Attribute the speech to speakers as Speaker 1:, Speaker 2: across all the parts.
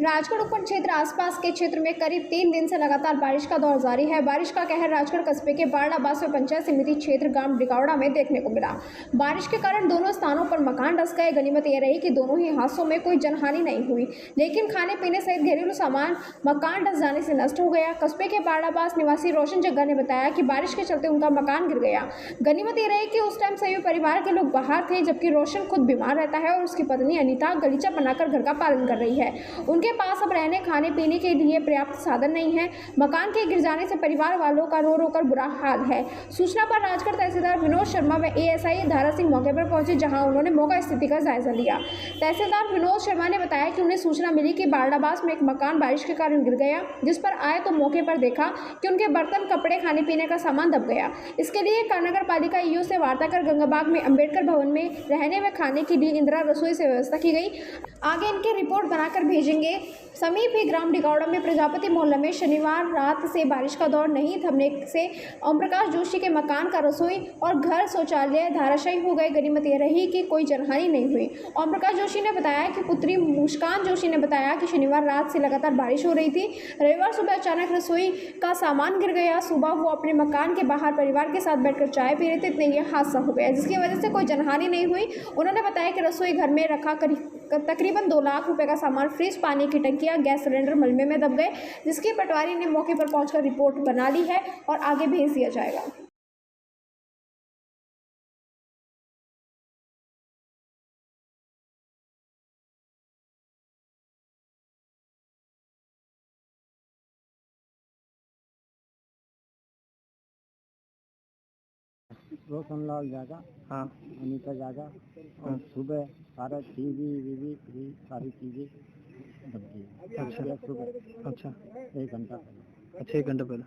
Speaker 1: राजगढ़ उपवन क्षेत्र आसपास के क्षेत्र में करीब 3 दिन से लगातार बारिश का दौर जारी है। बारिश का कहर राजगढ़ कस्बे के बारडाबास में पंचायत समिति क्षेत्र ग्राम डिगावड़ा में देखने को मिला। बारिश के कारण दोनों स्थानों पर मकान धस गए। गनीमत यह रही कि दोनों ही हादसों में कोई जनहानि नहीं हुई, लेकिन खाने पीने सहित घरेलू सामान मकान धस जाने से नष्ट हो गया। कस्बे के बारडाबास निवासी रोशन जग्गा ने बताया कि बारिश के चलते उनका मकान गिर गया। गनीमत यह रही कि उस टाइम सभी परिवार के लोग बाहर थे, जबकि रोशन खुद बीमार रहता है और उसकी पत्नी अनीता गलीचा बनाकर घर का पालन कर रही है। उनके पास अब रहने खाने पीने के लिए पर्याप्त साधन नहीं है। मकान के गिर जाने से परिवार वालों का रो रो कर बुरा हाल है। सूचना पर राजगढ़ तहसीलदार विनोद शर्मा व एएसआई धारा सिंह मौके पर पहुंचे, जहां उन्होंने मौका स्थिति का जायजा लिया। तहसीलदार विनोद शर्मा ने बताया कि उन्हें सूचना मिली कि बारडाबास में एक मकान बारिश के कारण गिर गया, जिस पर आए तो मौके पर देखा कि उनके बर्तन, कपड़े, खाने पीने का सामान दब गया। इसके लिए नगर पालिका ईओ से वार्ता कर गंगाबाग में अंबेडकर भवन में रहने व खाने के लिए इंदिरा रसोई से व्यवस्था की गई। आगे इनकी रिपोर्ट बनाकर भेजेंगे। समीप ही ग्राम डिगावड़ा में प्रजापति मोहल्ला में शनिवार रात से बारिश का दौर नहीं थमने से ओम प्रकाश जोशी के मकान का रसोई और घर शौचालय धाराशायी हो गए। गनीमत यह रही कि कोई जनहानि नहीं हुई। ओम प्रकाश जोशी ने बताया कि पुत्री मुस्कान जोशी ने बताया कि शनिवार रात से लगातार बारिश हो रही थी। रविवार सुबह अचानक रसोई का सामान गिर गया। सुबह वो अपने मकान के बाहर परिवार के साथ बैठकर चाय पी रहे थे, इतने यह हादसा हो गया, जिसकी वजह से कोई जनहानि नहीं हुई। उन्होंने बताया कि रसोई घर में रखा तकरीबन 2 लाख रुपए का सामान, फ्रिज, पानी की टंकियां, गैस सिलेंडर मलबे में दब गए, जिसकी पटवारी ने मौके पर पहुंचकर रिपोर्ट बना ली है और आगे भेज दिया जाएगा।
Speaker 2: रोशन लाल जागा,
Speaker 3: हाँ
Speaker 2: अनीता जागा, और सुबह सारा टीवी सारी चीज़ें दब गई।
Speaker 3: अच्छा
Speaker 2: सुबह
Speaker 3: अच्छा
Speaker 2: 1 घंटा पहले।
Speaker 3: अच्छा 1 घंटा पहले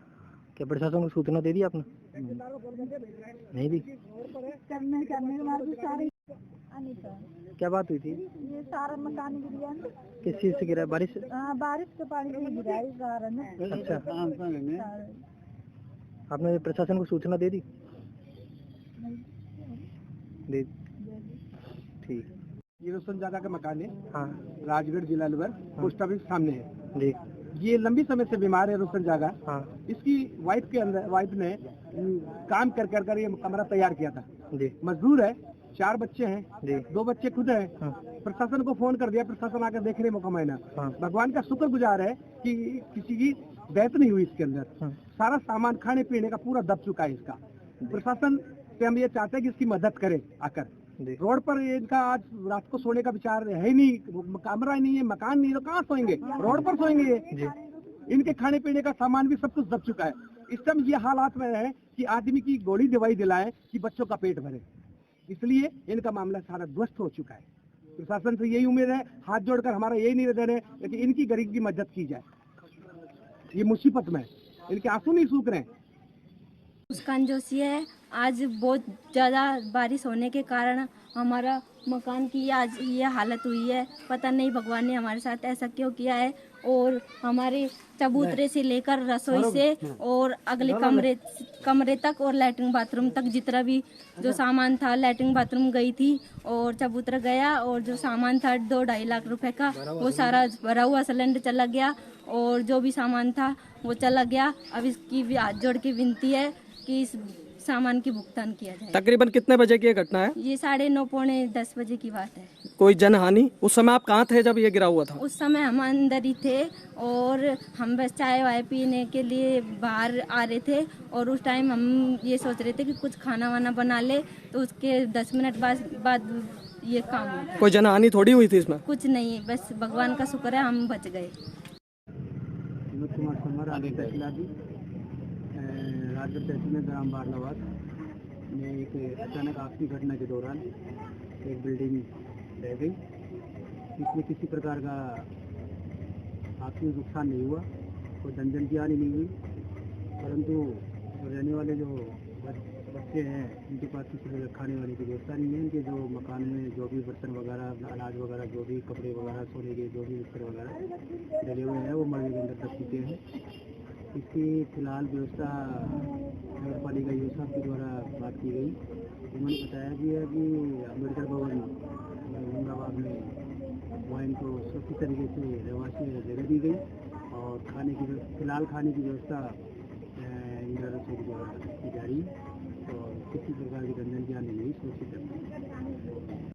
Speaker 3: क्या प्रशासन को सूचना दे दी आपने? नहीं दी।
Speaker 4: करने के बाद सारे अनीता
Speaker 3: क्या बात हुई थी?
Speaker 4: ये सारा मकान गिर गया ना।
Speaker 3: किस चीज से गिरा? बारिश से?
Speaker 4: हाँ, बारिश के पानी से गिरा है सारा ना।
Speaker 3: अच्छा, आपने प्रशासन को सूचना दे दी? दे ठीक।
Speaker 2: ये रोशन जागा का मकान है।
Speaker 3: हाँ
Speaker 2: राजगढ़ जिला अलवर, पोस्ट ऑफिस सामने है
Speaker 3: जी।
Speaker 2: ये लंबी समय से बीमार है रोशन जागा।
Speaker 3: हाँ
Speaker 2: इसकी वाइफ ने काम कर ये कमरा तैयार किया था
Speaker 3: जी।
Speaker 2: मजदूर है, 4 बच्चे हैं
Speaker 3: जी।
Speaker 2: 2 बच्चे खुद है।
Speaker 3: हाँ
Speaker 2: प्रशासन को फोन कर दिया, प्रशासन आकर देखने मौका मैना।
Speaker 3: हाँ
Speaker 2: भगवान का शुक्रगुजार है कि किसी की डेथ नहीं हुई इसके अंदर।
Speaker 3: हाँ
Speaker 2: सारा सामान खाने पीने का पूरा दब चुका है इसका। प्रशासन से हम ये चाहते हैं कि इसकी मदद करे आकर। रोड पर इनका आज रात को सोने का विचार है ही नहीं, कमरा ही नहीं है, मकान नहीं है, तो कहाँ सोएंगे? रोड पर सोएंगे ये। इनके खाने पीने का सामान भी सब कुछ दब चुका है। इस टाइम ये हालात में है कि आदमी की गोली दवाई दिलाए कि बच्चों का पेट भरे, इसलिए इनका मामला सारा ध्वस्त हो चुका है। प्रशासन से यही उम्मीद है, हाथ जोड़कर हमारा यही निवेदन है कि इनकी गरीब की मदद की जाए। ये मुसीबत में इनके आंसू नहीं सूख रहे हैं।
Speaker 5: मुस्कान जोशी है। आज बहुत ज़्यादा बारिश होने के कारण हमारा मकान की आज ये हालत हुई है। पता नहीं भगवान ने हमारे साथ ऐसा क्यों किया है। और हमारे चबूतरे से लेकर रसोई से और अगले कमरे तक और लैट्रिन बाथरूम तक जितना भी जो सामान था, लैट्रिन बाथरूम गई थी और चबूतरा गया, और जो सामान था 2-2.5 लाख रुपए का वो सारा भरा हुआ सिलेंडर चला गया, और जो भी सामान था वो चला गया। अब इसकी भी हाथ जोड़ के विनती है कि इस सामान की भुगतान किया जाए।
Speaker 3: तकरीबन कितने बजे की घटना है?
Speaker 5: ये 9:30 पौने 10 बजे की बात है।
Speaker 3: कोई जनहानि? उस समय आप कहाँ थे जब ये गिरा हुआ था?
Speaker 5: उस समय हम अंदर ही थे और हम बस चाय वाय पीने के लिए बाहर आ रहे थे, और उस टाइम हम ये सोच रहे थे कि कुछ खाना वाना बना ले, तो उसके 10 मिनट बाद ये काम हुआ।
Speaker 3: कोई जनहानि थोड़ी हुई थी इसमें?
Speaker 5: कुछ नहीं, बस भगवान का शुक्र है हम बच गए।
Speaker 2: राजगढ़ तहसील में ग्राम बारडाबास में एक अचानक आपसी घटना के दौरान एक बिल्डिंग रह गई। इसमें किसी प्रकार का आपसी नुकसान नहीं हुआ, कोई धन की हानि नहीं हुई, परंतु रहने वाले जो बच्चे हैं उनके पास किसी प्रकार खाने वाने की व्यवस्था नहीं है। इनके जो मकान में जो भी बर्तन वगैरह, अनाज वगैरह, जो भी कपड़े वगैरह, सोने के जो भी बिस्तर वगैरह डले हुए हैं वो मलबे के अंदर दब चुके हैं। इसकी फिलहाल व्यवस्था नगर पालिका योजना के द्वारा बात की गई। उन्होंने बताया कि अम्बेडकर भवन गंगाबाग में वह इनको सुरक्षित तरीके से रहवासी जगह दी गई और फिलहाल खाने की व्यवस्था इंदिरा रसोई द्वारा की जा रही है और किसी प्रकार की गंदगी आने नहीं सुरक्षित है।